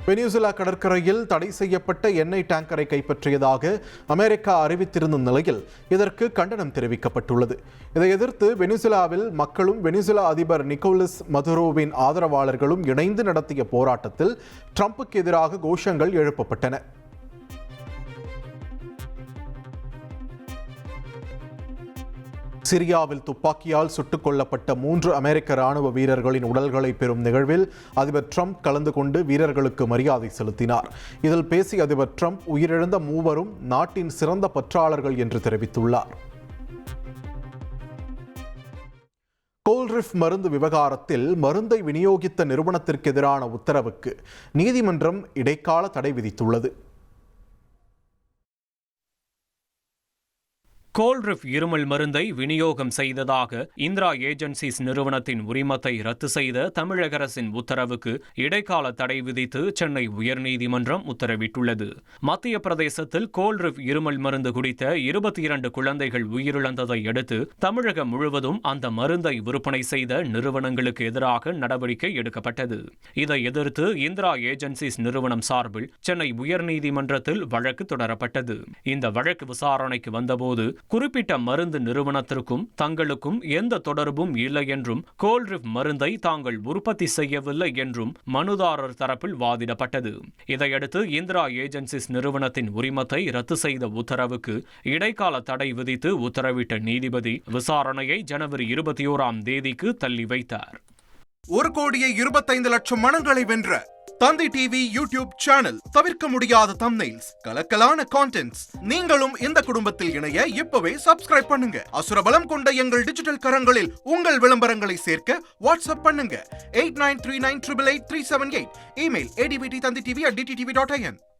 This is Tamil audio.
வெனிசுலா கடற்கரையில் தடை செய்யப்பட்ட எண்ணெய் டேங்கரை கைப்பற்றியதாக அமெரிக்கா அறிவித்திருந்த நிலையில் இதற்கு கண்டனம் தெரிவிக்கப்பட்டுள்ளது. இதை எதிர்த்து வெனிசுலாவில் மக்களும் வெனிசுலா அதிபர் நிக்கோலஸ் மதுரோவின் ஆதரவாளர்களும் இணைந்து நடத்திய போராட்டத்தில் ட்ரம்புக்கு எதிராக கோஷங்கள் எழுப்பப்பட்டன. சிரியாவில் துப்பாக்கியால் சுட்டுக் கொல்லப்பட்ட 3 அமெரிக்க ராணுவ வீரர்களின் உடல்களை பெறும் நிகழ்வில் அதிபர் ட்ரம்ப் கலந்து கொண்டு வீரர்களுக்கு மரியாதை செலுத்தினார். இதில் பேசிய அதிபர் ட்ரம்ப் உயிரிழந்த 3வரும் நாட்டின் சிறந்த பற்றாளர்கள் என்று தெரிவித்துள்ளார். கோல்ரிஃப் மருந்து விவகாரத்தில் மருந்தை விநியோகித்த நிறுவனத்திற்கு எதிரான உத்தரவுக்கு நீதிமன்றம் இடைக்கால தடை விதித்துள்ளது. கோல்ரிஃப் இருமல் மருந்தை விநியோகம் செய்ததாக இந்திரா ஏஜென்சிஸ் நிறுவனத்தின் உரிமத்தை ரத்து செய்த தமிழக அரசின் உத்தரவுக்கு இடைக்கால தடை விதித்து சென்னை உயர்நீதிமன்றம் உத்தரவிட்டுள்ளது. மத்திய பிரதேசத்தில் கோல்ரிஃப் இருமல் மருந்து குடித்த 22 குழந்தைகள் உயிரிழந்ததை அடுத்து தமிழகம் முழுவதும் அந்த மருந்தை விற்பனை செய்த நிறுவனங்களுக்கு எதிராக நடவடிக்கை எடுக்கப்பட்டது. இதை எதிர்த்து இந்திரா ஏஜென்சிஸ் நிறுவனம் சார்பில் சென்னை உயர்நீதிமன்றத்தில் வழக்கு தொடரப்பட்டது. இந்த வழக்கு விசாரணைக்கு வந்தபோது குறிப்பிட்ட மருந்து நிறுவனத்திற்கும் தங்களுக்கும் எந்த தொடர்பும் இல்லை என்றும் கோல்ரிஃப் மருந்தை தாங்கள் உற்பத்தி செய்யவில்லை என்றும் மனுதாரர் தரப்பில் வாதிடப்பட்டது. இதையடுத்து இந்திரா ஏஜென்சிஸ் நிறுவனத்தின் உரிமத்தை ரத்து செய்த உத்தரவுக்கு இடைக்கால தடை விதித்து உத்தரவிட்ட நீதிபதி விசாரணையை ஜனவரி 21ஆம் தேதிக்கு தள்ளி வைத்தார். 1,25,00,000 மனங்களை வென்ற தந்தி டிவி யூடியூப் சேனல். தவிர்க்க முடியாத தம்ப்நெயில்ஸ், கலக்கலான கான்டென்ட்ஸ். நீங்களும் இந்த குடும்பத்தில் இணைய இப்பவே சப்ஸ்கிரைப் பண்ணுங்க. அசுரபலம் கொண்ட எங்கள் டிஜிட்டல் கரங்களில் உங்கள் விளம்பரங்களை சேர்க்க வாட்ஸ்அப் பண்ணுங்க. 8939888378. Email advtthanditv@dttv.in.